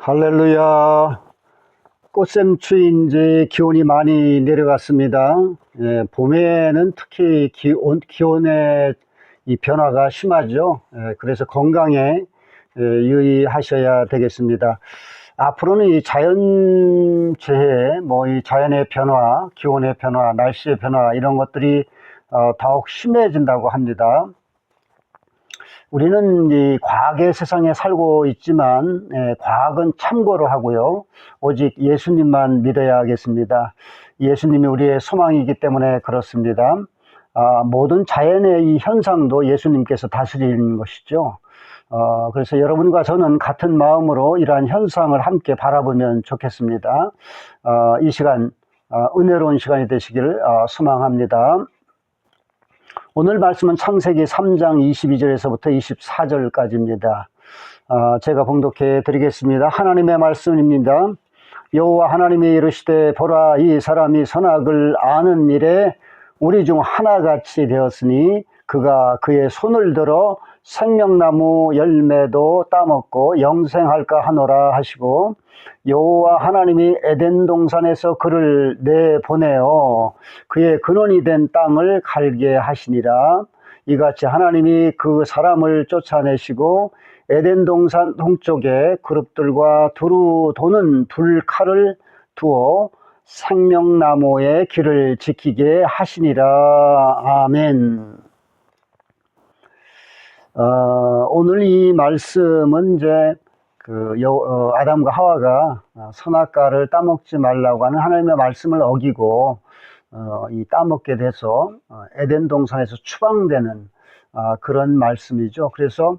할렐루야. 꽃샘추위인지 기온이 많이 내려갔습니다. 봄에는 특히 기온의 이 변화가 심하죠. 그래서 건강에 유의하셔야 되겠습니다. 앞으로는 이 자연재해, 이 자연의 변화, 기온의 변화, 날씨의 변화 이런 것들이 더욱 심해진다고 합니다. 우리는 이 과학의 세상에 살고 있지만 과학은 참고로 하고요. 오직 예수님만 믿어야 하겠습니다. 예수님이 우리의 소망이기 때문에 그렇습니다. 모든 자연의 이 현상도 예수님께서 다스리는 것이죠. 그래서 여러분과 저는 같은 마음으로 이러한 현상을 함께 바라보면 좋겠습니다. 이 시간 은혜로운 시간이 되시기를 소망합니다. 오늘 말씀은 창세기 3장 22절에서부터 24절까지입니다. 제가 봉독해 드리겠습니다. 하나님의 말씀입니다. 여호와 하나님이 이르시되 보라, 이 사람이 선악을 아는 일에 우리 중 하나같이 되었으니 그가 그의 손을 들어 생명나무 열매도 따먹고 영생할까 하노라 하시고, 여호와 하나님이 에덴 동산에서 그를 내보내어 그의 근원이 된 땅을 갈게 하시니라. 이같이 하나님이 그 사람을 쫓아내시고 에덴 동산 동쪽에 그룹들과 두루 도는 불칼을 두어 생명나무의 길을 지키게 하시니라. 아멘. 오늘 이 말씀은 이제 아담과 하와가 선악과를 따먹지 말라고 하는 하나님의 말씀을 어기고 이 따먹게 돼서 에덴 동산에서 추방되는 그런 말씀이죠. 그래서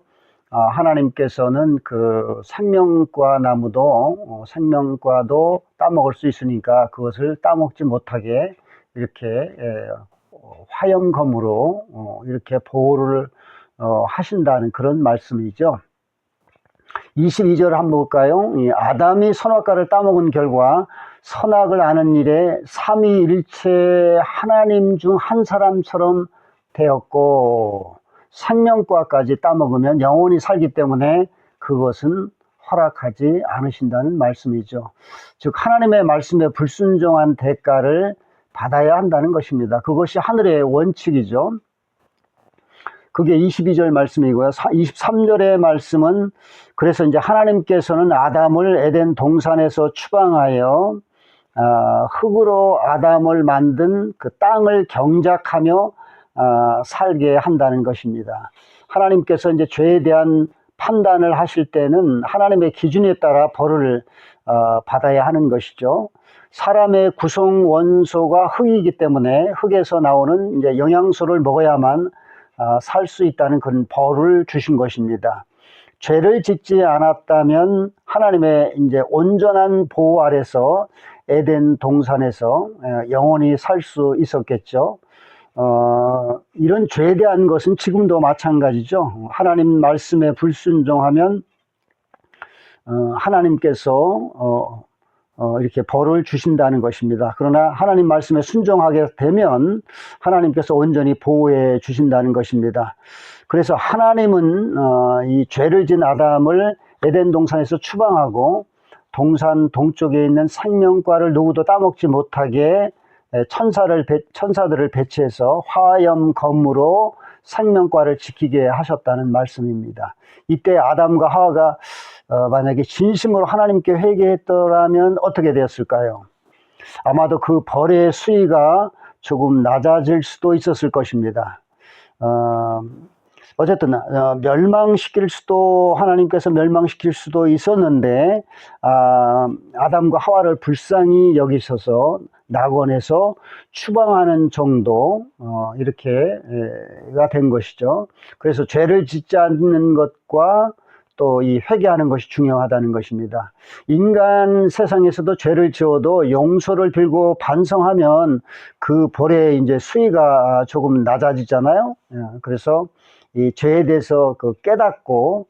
하나님께서는 그 생명과 나무도 생명과도 따먹을 수 있으니까 그것을 따먹지 못하게 이렇게 화염검으로 이렇게 보호를 하신다는 그런 말씀이죠. 22절 한번 볼까요? 아담이 선악과를 따먹은 결과 선악을 아는 일에 삼위일체 하나님 중 한 사람처럼 되었고, 생명과까지 따먹으면 영원히 살기 때문에 그것은 허락하지 않으신다는 말씀이죠. 즉 하나님의 말씀에 불순종한 대가를 받아야 한다는 것입니다. 그것이 하늘의 원칙이죠. 그게 22절 말씀이고요. 23절의 말씀은, 그래서 이제 하나님께서는 아담을 에덴 동산에서 추방하여 흙으로 아담을 만든 그 땅을 경작하며 살게 한다는 것입니다. 하나님께서 이제 죄에 대한 판단을 하실 때는 하나님의 기준에 따라 벌을 받아야 하는 것이죠. 사람의 구성 원소가 흙이기 때문에 흙에서 나오는 이제 영양소를 먹어야만 살 수 있다는 그런 벌을 주신 것입니다. 죄를 짓지 않았다면 하나님의 이제 온전한 보호 아래서 에덴 동산에서 영원히 살 수 있었겠죠. 이런 죄에 대한 것은 지금도 마찬가지죠. 하나님 말씀에 불순종하면 하나님께서 이렇게 벌을 주신다는 것입니다. 그러나 하나님 말씀에 순종하게 되면 하나님께서 온전히 보호해 주신다는 것입니다. 그래서 하나님은 이 죄를 지은 아담을 에덴 동산에서 추방하고 동산 동쪽에 있는 생명과를 누구도 따먹지 못하게 천사들을 배치해서 화염검으로 생명과를 지키게 하셨다는 말씀입니다. 이때 아담과 하와가 만약에 진심으로 하나님께 회개했더라면 어떻게 되었을까요? 아마도 그 벌의 수위가 조금 낮아질 수도 있었을 것입니다. 어쨌든 하나님께서 멸망시킬 수도 있었는데 아담과 하와를 불쌍히 여기셔서 낙원에서 추방하는 정도 이렇게가 된 것이죠. 그래서 죄를 짓지 않는 것과 또 이 회개하는 것이 중요하다는 것입니다. 인간 세상에서도 죄를 지어도 용서를 빌고 반성하면 그 벌의 이제 수위가 조금 낮아지잖아요. 그래서 이 죄에 대해서 깨닫고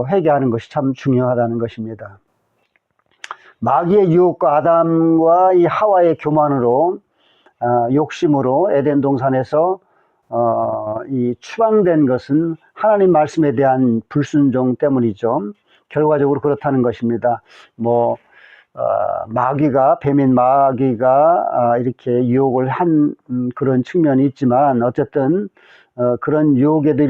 회개하는 것이 참 중요하다는 것입니다. 마귀의 유혹과 아담과 이 하와의 교만으로 욕심으로 에덴 동산에서 이 추방된 것은 하나님 말씀에 대한 불순종 때문이죠. 결과적으로 그렇다는 것입니다. 뭐 마귀가 뱀인 마귀가 이렇게 유혹을 한 그런 측면이 있지만 어쨌든 그런 유혹에도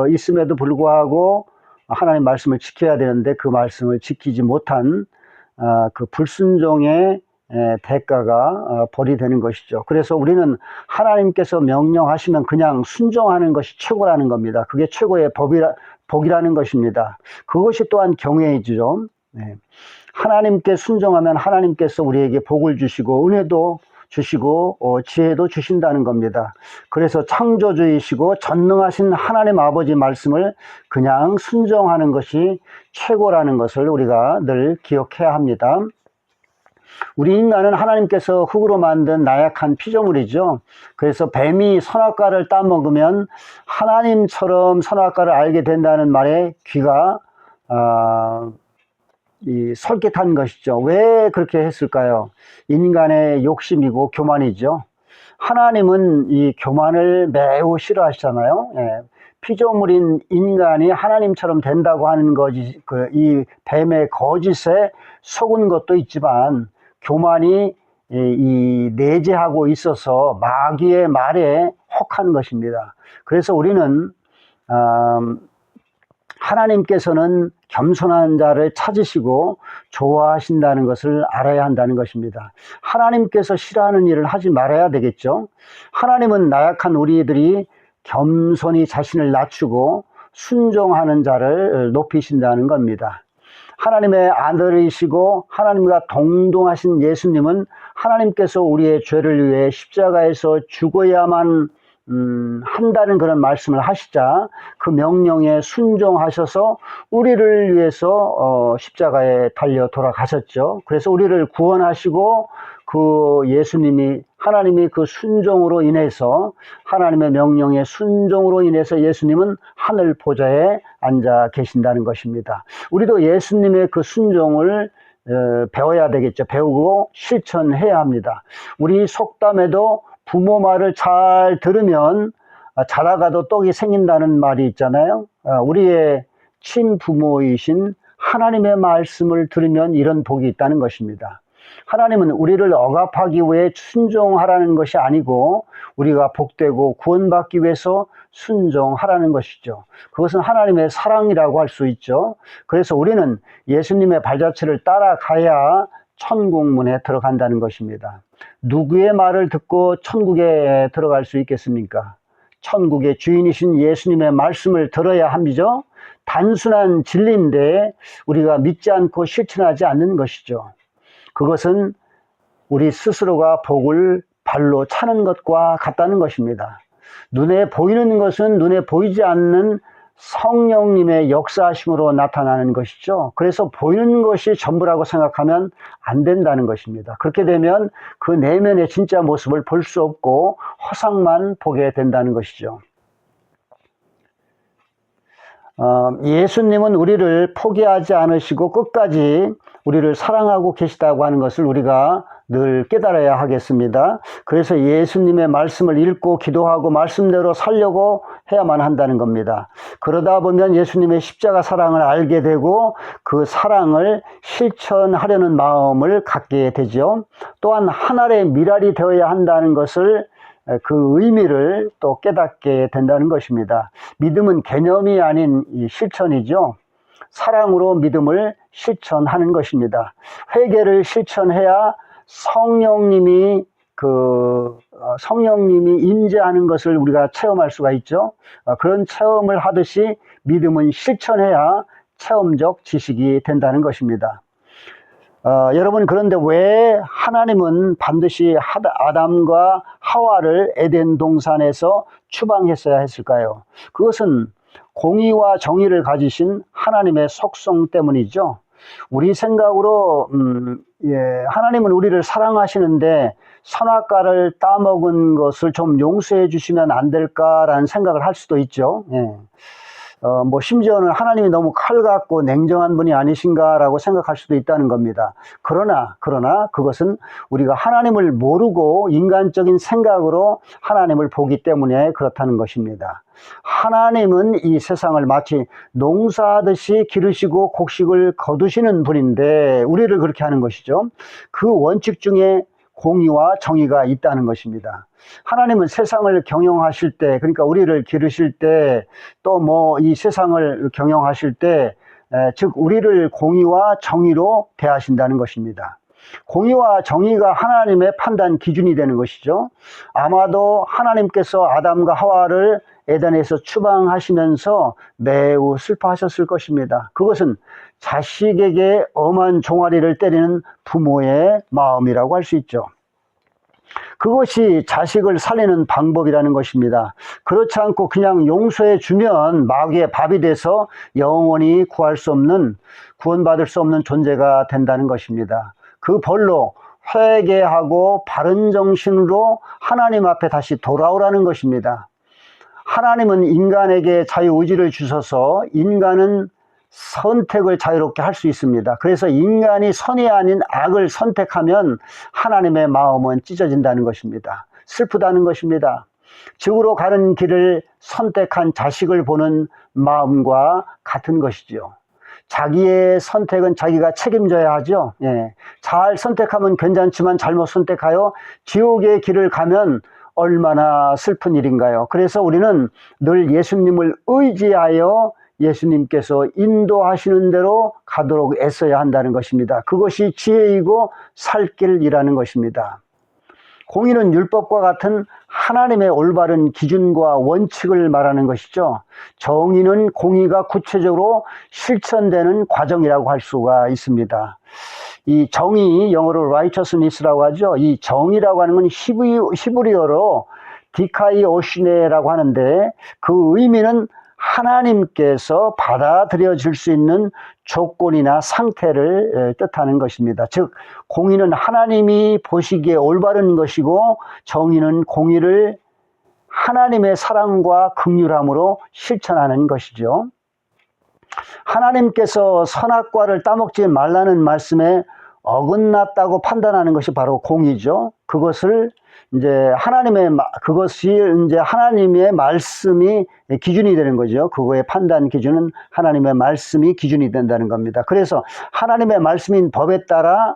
있음에도 불구하고 하나님 말씀을 지켜야 되는데 그 말씀을 지키지 못한 그 불순종의 대가가 벌이 되는 것이죠. 그래서 우리는 하나님께서 명령하시면 그냥 순종하는 것이 최고라는 겁니다. 그게 최고의 복이라는 것입니다. 그것이 또한 경외이죠. 네. 하나님께 순종하면 하나님께서 우리에게 복을 주시고 은혜도 주시고 지혜도 주신다는 겁니다. 그래서 창조주이시고 전능하신 하나님 아버지 말씀을 그냥 순종하는 것이 최고라는 것을 우리가 늘 기억해야 합니다. 우리 인간은 하나님께서 흙으로 만든 나약한 피조물이죠. 그래서 뱀이 선악과를 따먹으면 하나님처럼 선악과를 알게 된다는 말에 귀가 솔깃한 것이죠. 왜 그렇게 했을까요? 인간의 욕심이고 교만이죠. 하나님은 이 교만을 매우 싫어하시잖아요. 예. 피조물인 인간이 하나님처럼 된다고 하는 것이 이 뱀의 거짓에 속은 것도 있지만 교만이 이 내재하고 있어서 마귀의 말에 혹한 것입니다. 그래서 우리는 하나님께서는 겸손한 자를 찾으시고 좋아하신다는 것을 알아야 한다는 것입니다. 하나님께서 싫어하는 일을 하지 말아야 되겠죠. 하나님은 나약한 우리들이 겸손히 자신을 낮추고 순종하는 자를 높이신다는 겁니다. 하나님의 아들이시고 하나님과 동등하신 예수님은 하나님께서 우리의 죄를 위해 십자가에서 죽어야만 한다는 그런 말씀을 하시자 그 명령에 순종하셔서 우리를 위해서 십자가에 달려 돌아가셨죠. 그래서 우리를 구원하시고 그 예수님이 하나님이 그 순종으로 인해서 하나님의 명령에 순종으로 인해서 예수님은 하늘 보좌에 앉아 계신다는 것입니다. 우리도 예수님의 그 순종을 배워야 되겠죠. 배우고 실천해야 합니다. 우리 속담에도 부모 말을 잘 들으면 자라가도 떡이 생긴다는 말이 있잖아요. 우리의 친부모이신 하나님의 말씀을 들으면 이런 복이 있다는 것입니다. 하나님은 우리를 억압하기 위해 순종하라는 것이 아니고 우리가 복되고 구원받기 위해서 순종하라는 것이죠. 그것은 하나님의 사랑이라고 할 수 있죠. 그래서 우리는 예수님의 발자취를 따라가야 천국문에 들어간다는 것입니다. 누구의 말을 듣고 천국에 들어갈 수 있겠습니까? 천국의 주인이신 예수님의 말씀을 들어야 합니다. 단순한 진리인데 우리가 믿지 않고 실천하지 않는 것이죠. 그것은 우리 스스로가 복을 발로 차는 것과 같다는 것입니다. 눈에 보이는 것은 눈에 보이지 않는 성령님의 역사하심으로 나타나는 것이죠. 그래서 보이는 것이 전부라고 생각하면 안 된다는 것입니다. 그렇게 되면 그 내면의 진짜 모습을 볼 수 없고 허상만 보게 된다는 것이죠. 예수님은 우리를 포기하지 않으시고 끝까지 우리를 사랑하고 계시다고 하는 것을 우리가 늘 깨달아야 하겠습니다. 그래서 예수님의 말씀을 읽고 기도하고 말씀대로 살려고 해야만 한다는 겁니다. 그러다 보면 예수님의 십자가 사랑을 알게 되고 그 사랑을 실천하려는 마음을 갖게 되죠. 또한 하늘의 미랄이 되어야 한다는 것을 그 의미를 또 깨닫게 된다는 것입니다. 믿음은 개념이 아닌 실천이죠. 사랑으로 믿음을 실천하는 것입니다. 회개를 실천해야 성령님이 임재하는 것을 우리가 체험할 수가 있죠. 그런 체험을 하듯이 믿음은 실천해야 체험적 지식이 된다는 것입니다. 여러분, 그런데 왜 하나님은 반드시 아담과 하와를 에덴 동산에서 추방했어야 했을까요? 그것은 공의와 정의를 가지신 하나님의 속성 때문이죠. 우리 생각으로 하나님은 우리를 사랑하시는데 선악과를 따먹은 것을 좀 용서해 주시면 안 될까라는 생각을 할 수도 있죠. 뭐 심지어는 하나님이 너무 칼 같고 냉정한 분이 아니신가라고 생각할 수도 있다는 겁니다. 그러나 그것은 우리가 하나님을 모르고 인간적인 생각으로 하나님을 보기 때문에 그렇다는 것입니다. 하나님은 이 세상을 마치 농사하듯이 기르시고 곡식을 거두시는 분인데 우리를 그렇게 하는 것이죠. 그 원칙 중에 공의와 정의가 있다는 것입니다. 하나님은 세상을 경영하실 때, 그러니까 우리를 기르실 때, 또 뭐 이 세상을 경영하실 때, 즉 우리를 공의와 정의로 대하신다는 것입니다. 공의와 정의가 하나님의 판단 기준이 되는 것이죠. 아마도 하나님께서 아담과 하와를 에덴에서 추방하시면서 매우 슬퍼하셨을 것입니다. 그것은 자식에게 엄한 종아리를 때리는 부모의 마음이라고 할 수 있죠. 그것이 자식을 살리는 방법이라는 것입니다. 그렇지 않고 그냥 용서해 주면 마귀의 밥이 돼서 영원히 구원받을 수 없는 존재가 된다는 것입니다. 그 벌로 회개하고 바른 정신으로 하나님 앞에 다시 돌아오라는 것입니다. 하나님은 인간에게 자유의지를 주셔서 인간은 선택을 자유롭게 할 수 있습니다. 그래서 인간이 선이 아닌 악을 선택하면 하나님의 마음은 찢어진다는 것입니다. 슬프다는 것입니다. 지구로 가는 길을 선택한 자식을 보는 마음과 같은 것이죠. 자기의 선택은 자기가 책임져야 하죠. 예. 잘 선택하면 괜찮지만 잘못 선택하여 지옥의 길을 가면 얼마나 슬픈 일인가요? 그래서 우리는 늘 예수님을 의지하여 예수님께서 인도하시는 대로 가도록 애써야 한다는 것입니다. 그것이 지혜이고 살 길이라는 것입니다. 공의는 율법과 같은 하나님의 올바른 기준과 원칙을 말하는 것이죠. 정의는 공의가 구체적으로 실천되는 과정이라고 할 수가 있습니다. 이 정의, 영어로 righteousness라고 하죠. 이 정의라고 하는 건 히브리어로 디카이오시네라고 하는데 그 의미는 하나님께서 받아들여 줄 수 있는 조건이나 상태를 뜻하는 것입니다. 즉 공의는 하나님이 보시기에 올바른 것이고 정의는 공의를 하나님의 사랑과 긍휼함으로 실천하는 것이죠. 하나님께서 선악과를 따먹지 말라는 말씀에 어긋났다고 판단하는 것이 바로 공의죠. 그것이 하나님의 말씀이 기준이 되는 거죠. 그거의 판단 기준은 하나님의 말씀이 기준이 된다는 겁니다. 그래서 하나님의 말씀인 법에 따라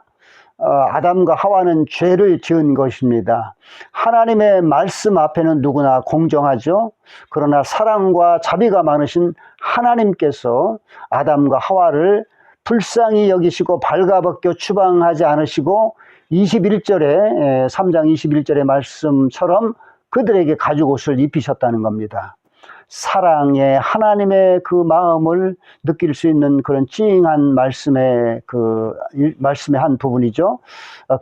아담과 하와는 죄를 지은 것입니다. 하나님의 말씀 앞에는 누구나 공정하죠. 그러나 사랑과 자비가 많으신 하나님께서 아담과 하와를 불쌍히 여기시고 발가벗겨 추방하지 않으시고 3장 21절의 말씀처럼 그들에게 가죽옷을 입히셨다는 겁니다. 사랑의 하나님의 그 마음을 느낄 수 있는 그런 찡한 말씀의 한 부분이죠.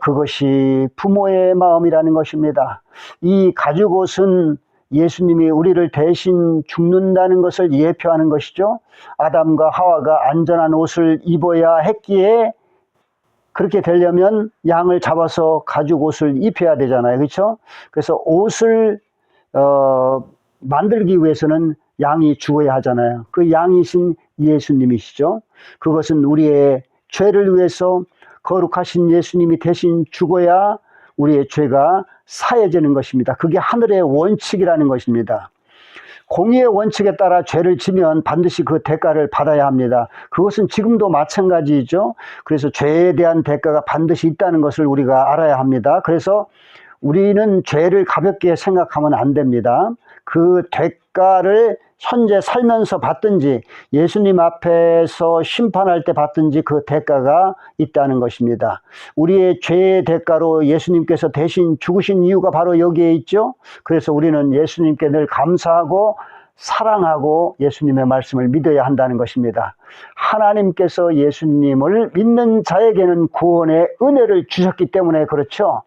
그것이 부모의 마음이라는 것입니다. 이 가죽옷은 예수님이 우리를 대신 죽는다는 것을 예표하는 것이죠. 아담과 하와가 안전한 옷을 입어야 했기에 그렇게 되려면 양을 잡아서 가죽옷을 입혀야 되잖아요. 그렇죠? 그래서 옷을 만들기 위해서는 양이 죽어야 하잖아요. 그 양이신 예수님이시죠. 그것은 우리의 죄를 위해서 거룩하신 예수님이 대신 죽어야 우리의 죄가 사해지는 것입니다. 그게 하늘의 원칙이라는 것입니다. 공의의 원칙에 따라 죄를 지면 반드시 그 대가를 받아야 합니다. 그것은 지금도 마찬가지죠. 그래서 죄에 대한 대가가 반드시 있다는 것을 우리가 알아야 합니다. 그래서 우리는 죄를 가볍게 생각하면 안 됩니다. 그 대가를 현재 살면서 받든지 예수님 앞에서 심판할 때 받든지 그 대가가 있다는 것입니다. 우리의 죄의 대가로 예수님께서 대신 죽으신 이유가 바로 여기에 있죠. 그래서 우리는 예수님께 늘 감사하고 사랑하고 예수님의 말씀을 믿어야 한다는 것입니다. 하나님께서 예수님을 믿는 자에게는 구원의 은혜를 주셨기 때문에 그렇죠.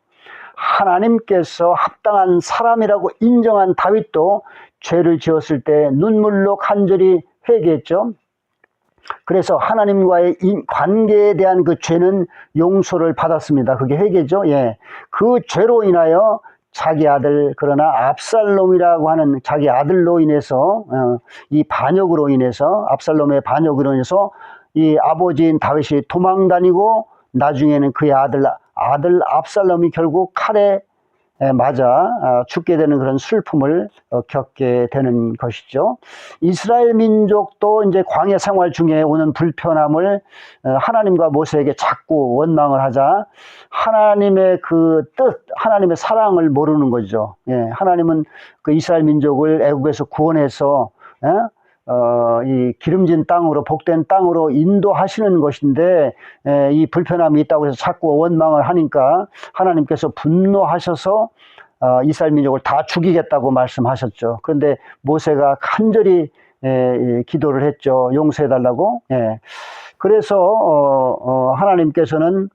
하나님께서 합당한 사람이라고 인정한 다윗도 죄를 지었을 때 눈물로 간절히 회개했죠. 그래서 하나님과의 관계에 대한 그 죄는 용서를 받았습니다. 그게 회개죠. 예. 그 죄로 인하여 자기 아들, 그러나 압살롬이라고 하는 자기 아들로 인해서 이 반역으로 인해서, 압살롬의 반역으로 인해서 이 아버지인 다윗이 도망다니고 나중에는 그의 아들 압살롬이 결국 칼에 맞아 죽게 되는 그런 슬픔을 겪게 되는 것이죠. 이스라엘 민족도 이제 광야 생활 중에 오는 불편함을 하나님과 모세에게 자꾸 원망을 하자 하나님의 그 뜻, 하나님의 사랑을 모르는 거죠. 하나님은 그 이스라엘 민족을 애국에서 구원해서 이 기름진 땅으로, 복된 땅으로 인도하시는 것인데 이 불편함이 있다고 해서 자꾸 원망을 하니까 하나님께서 분노하셔서 이스라엘 민족을 다 죽이겠다고 말씀하셨죠. 그런데 모세가 간절히 기도를 했죠. 용서해달라고. 그래서 하나님께서는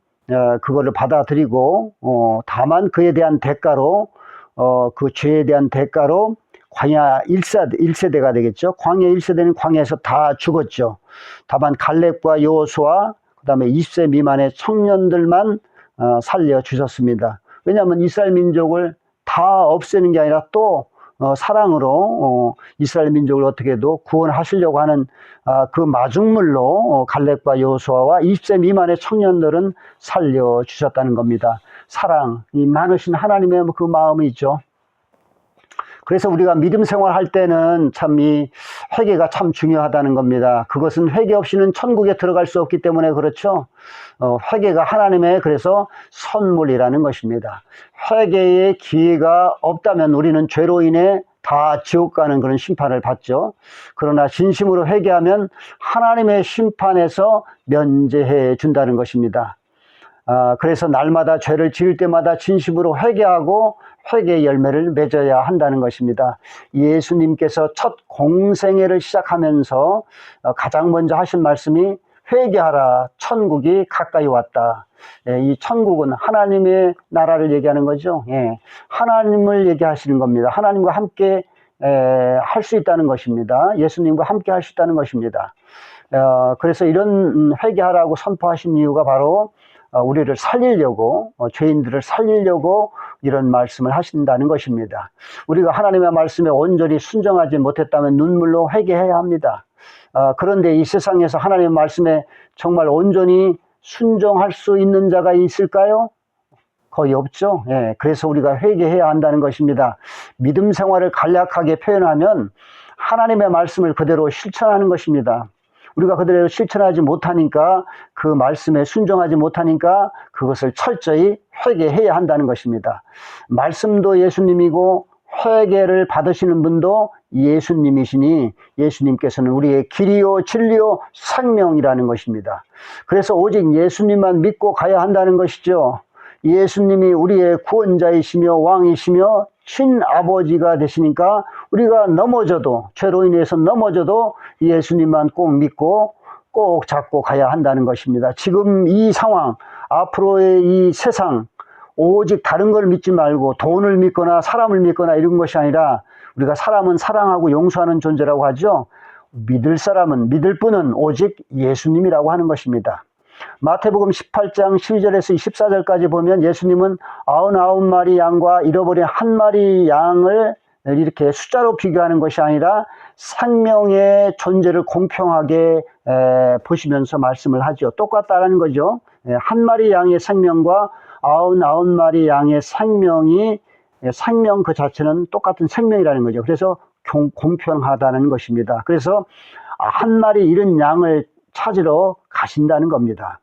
그거를 받아들이고 다만 그에 대한 대가로 그 죄에 대한 대가로 광야 1세대가 되겠죠. 광야 1세대는 광야에서 다 죽었죠. 다만 갈렙과 여호수아 그다음에 20세 미만의 청년들만 살려주셨습니다. 왜냐하면 이스라엘 민족을 다 없애는 게 아니라 또 사랑으로 이스라엘 민족을 어떻게도 구원하시려고 하는 그 마중물로 갈렙과 여호수아와 20세 미만의 청년들은 살려주셨다는 겁니다. 사랑, 이 많으신 하나님의 그 마음이 있죠. 그래서 우리가 믿음 생활할 때는 참 이 회개가 참 중요하다는 겁니다. 그것은 회개 없이는 천국에 들어갈 수 없기 때문에 그렇죠. 회개가 하나님의 그래서 선물이라는 것입니다. 회개의 기회가 없다면 우리는 죄로 인해 다 지옥 가는 그런 심판을 받죠. 그러나 진심으로 회개하면 하나님의 심판에서 면제해 준다는 것입니다. 그래서 날마다 죄를 지을 때마다 진심으로 회개하고 회개의 열매를 맺어야 한다는 것입니다. 예수님께서 첫 공생애를 시작하면서 가장 먼저 하신 말씀이 회개하라, 천국이 가까이 왔다. 이 천국은 하나님의 나라를 얘기하는 거죠. 하나님을 얘기하시는 겁니다. 하나님과 함께 할 수 있다는 것입니다. 예수님과 함께 할 수 있다는 것입니다. 그래서 이런 회개하라고 선포하신 이유가 바로 우리를 살리려고, 죄인들을 살리려고 이런 말씀을 하신다는 것입니다. 우리가 하나님의 말씀에 온전히 순종하지 못했다면 눈물로 회개해야 합니다. 그런데 이 세상에서 하나님의 말씀에 정말 온전히 순종할 수 있는 자가 있을까요? 거의 없죠. 그래서 우리가 회개해야 한다는 것입니다. 믿음 생활을 간략하게 표현하면 하나님의 말씀을 그대로 실천하는 것입니다. 우리가 그대로 실천하지 못하니까, 그 말씀에 순종하지 못하니까 그것을 철저히 회개해야 한다는 것입니다. 말씀도 예수님이고 회개를 받으시는 분도 예수님이시니 예수님께서는 우리의 길이요 진리요 생명이라는 것입니다. 그래서 오직 예수님만 믿고 가야 한다는 것이죠. 예수님이 우리의 구원자이시며 왕이시며 친아버지가 되시니까 우리가 넘어져도, 죄로 인해서 넘어져도 예수님만 꼭 믿고 꼭 잡고 가야 한다는 것입니다. 지금 이 상황, 앞으로의 이 세상, 오직 다른 걸 믿지 말고 돈을 믿거나 사람을 믿거나 이런 것이 아니라, 우리가 사람은 사랑하고 용서하는 존재라고 하죠. 믿을 분은 오직 예수님이라고 하는 것입니다. 마태복음 18장 12절에서 24절까지 보면 예수님은 99마리 양과 잃어버린 한 마리 양을 이렇게 숫자로 비교하는 것이 아니라 생명의 존재를 공평하게 보시면서 말씀을 하죠. 똑같다라는 거죠. 한 마리 양의 생명과 99마리 양의 생명이, 생명 그 자체는 똑같은 생명이라는 거죠. 그래서 공평하다는 것입니다. 그래서 한 마리 잃은 양을 찾으러 가신다는 겁니다.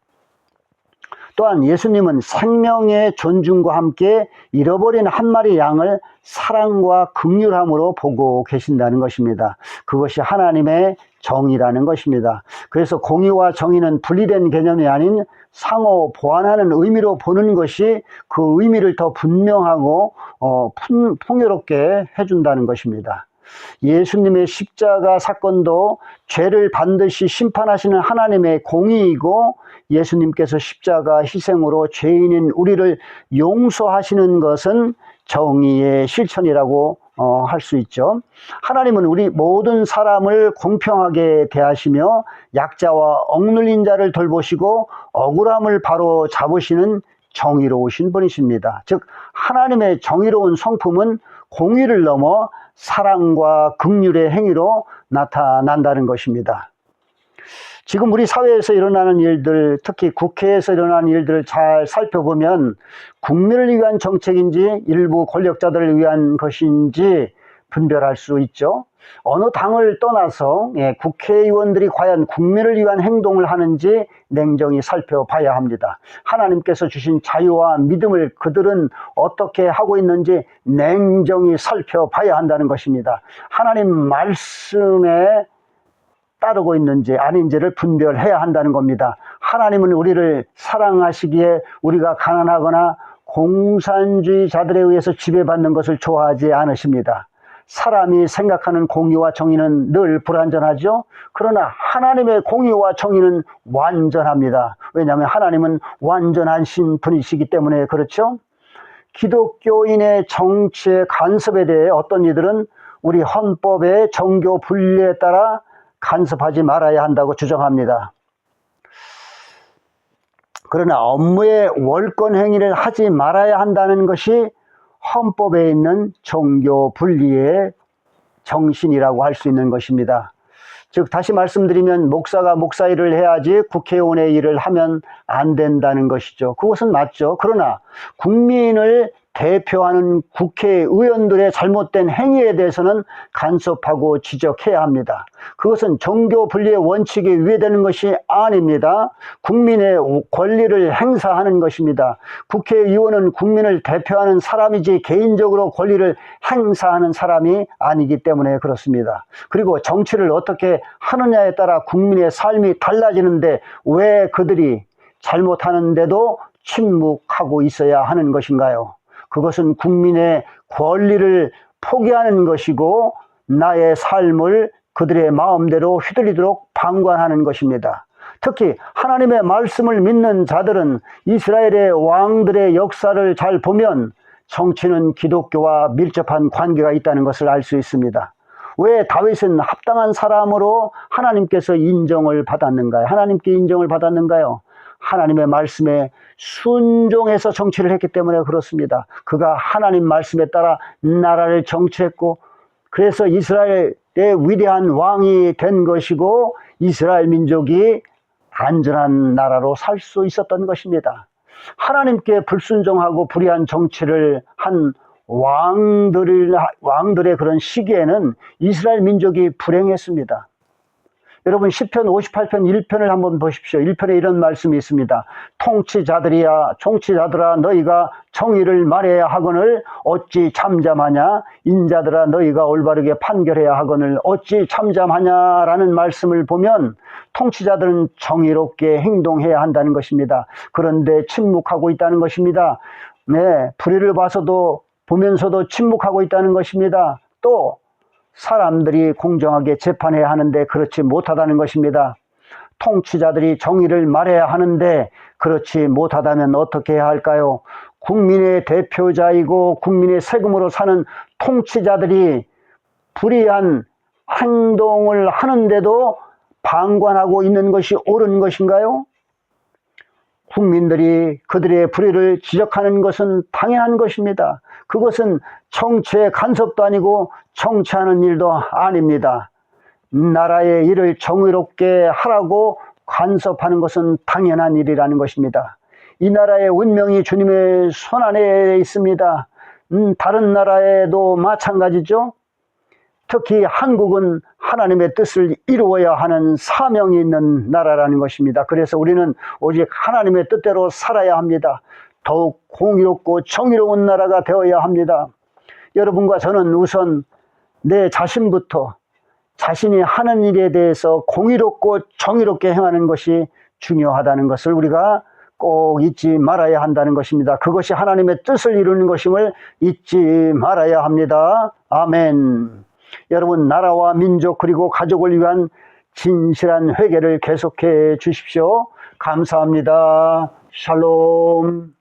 또한 예수님은 생명의 존중과 함께 잃어버린 한 마리 양을 사랑과 긍휼함으로 보고 계신다는 것입니다. 그것이 하나님의 정의라는 것입니다. 그래서 공의와 정의는 분리된 개념이 아닌 상호 보완하는 의미로 보는 것이 그 의미를 더 분명하고 풍요롭게 해준다는 것입니다. 예수님의 십자가 사건도 죄를 반드시 심판하시는 하나님의 공의이고, 예수님께서 십자가 희생으로 죄인인 우리를 용서하시는 것은 정의의 실천이라고 할 수 있죠. 하나님은 우리 모든 사람을 공평하게 대하시며 약자와 억눌린 자를 돌보시고 억울함을 바로 잡으시는 정의로우신 분이십니다. 즉 하나님의 정의로운 성품은 공의를 넘어 사랑과 긍휼의 행위로 나타난다는 것입니다. 지금 우리 사회에서 일어나는 일들, 특히 국회에서 일어나는 일들을 잘 살펴보면 국민을 위한 정책인지 일부 권력자들을 위한 것인지 분별할 수 있죠. 어느 당을 떠나서 국회의원들이 과연 국민을 위한 행동을 하는지 냉정히 살펴봐야 합니다. 하나님께서 주신 자유와 믿음을 그들은 어떻게 하고 있는지 냉정히 살펴봐야 한다는 것입니다. 하나님 말씀에 따르고 있는지 아닌지를 분별해야 한다는 겁니다. 하나님은 우리를 사랑하시기에 우리가 가난하거나 공산주의자들에 의해서 지배받는 것을 좋아하지 않으십니다. 사람이 생각하는 공의와 정의는 늘 불완전하죠. 그러나 하나님의 공의와 정의는 완전합니다. 왜냐하면 하나님은 완전하신 분이시기 때문에 그렇죠. 기독교인의 정치의 간섭에 대해 어떤 이들은 우리 헌법의 정교 분리에 따라 간섭하지 말아야 한다고 주장합니다. 그러나 업무의 월권 행위를 하지 말아야 한다는 것이 헌법에 있는 정교 분리의 정신이라고 할 수 있는 것입니다. 즉 다시 말씀드리면 목사가 목사 일을 해야지 국회의원의 일을 하면 안 된다는 것이죠. 그것은 맞죠. 그러나 국민을 대표하는 국회의원들의 잘못된 행위에 대해서는 간섭하고 지적해야 합니다. 그것은 정교 분리의 원칙에 위배되는 것이 아닙니다. 국민의 권리를 행사하는 것입니다. 국회의원은 국민을 대표하는 사람이지 개인적으로 권리를 행사하는 사람이 아니기 때문에 그렇습니다. 그리고 정치를 어떻게 하느냐에 따라 국민의 삶이 달라지는데 왜 그들이 잘못하는데도 침묵하고 있어야 하는 것인가요? 그것은 국민의 권리를 포기하는 것이고 나의 삶을 그들의 마음대로 휘둘리도록 방관하는 것입니다. 특히 하나님의 말씀을 믿는 자들은 이스라엘의 왕들의 역사를 잘 보면 정치는 기독교와 밀접한 관계가 있다는 것을 알 수 있습니다. 왜 다윗은 합당한 사람으로 하나님께서 인정을 받았는가요? 하나님께 인정을 받았는가요? 하나님의 말씀에 순종해서 정치를 했기 때문에 그렇습니다. 그가 하나님 말씀에 따라 나라를 정치했고 그래서 이스라엘의 위대한 왕이 된 것이고 이스라엘 민족이 안전한 나라로 살 수 있었던 것입니다. 하나님께 불순종하고 불의한 정치를 한 왕들의 그런 시기에는 이스라엘 민족이 불행했습니다. 여러분 시편 58편 1편을 한번 보십시오. 1편에 이런 말씀이 있습니다. 총치자들아 너희가 정의를 말해야 하거늘 어찌 잠잠하냐. 인자들아 너희가 올바르게 판결해야 하거늘 어찌 잠잠하냐라는 말씀을 보면 통치자들은 정의롭게 행동해야 한다는 것입니다. 그런데 침묵하고 있다는 것입니다. 네, 불의를 보면서도 침묵하고 있다는 것입니다. 또 사람들이 공정하게 재판해야 하는데 그렇지 못하다는 것입니다. 통치자들이 정의를 말해야 하는데 그렇지 못하다면 어떻게 해야 할까요? 국민의 대표자이고 국민의 세금으로 사는 통치자들이 불의한 행동을 하는데도 방관하고 있는 것이 옳은 것인가요? 국민들이 그들의 불의를 지적하는 것은 당연한 것입니다. 그것은 정치의 간섭도 아니고 정치하는 일도 아닙니다. 나라의 일을 정의롭게 하라고 간섭하는 것은 당연한 일이라는 것입니다. 이 나라의 운명이 주님의 손안에 있습니다. 다른 나라에도 마찬가지죠. 특히 한국은 하나님의 뜻을 이루어야 하는 사명이 있는 나라라는 것입니다. 그래서 우리는 오직 하나님의 뜻대로 살아야 합니다. 더욱 공의롭고 정의로운 나라가 되어야 합니다. 여러분과 저는 우선 내 자신부터 자신이 하는 일에 대해서 공의롭고 정의롭게 행하는 것이 중요하다는 것을 우리가 꼭 잊지 말아야 한다는 것입니다. 그것이 하나님의 뜻을 이루는 것임을 잊지 말아야 합니다. 아멘. 여러분 나라와 민족 그리고 가족을 위한 진실한 회개를 계속해 주십시오. 감사합니다. 샬롬.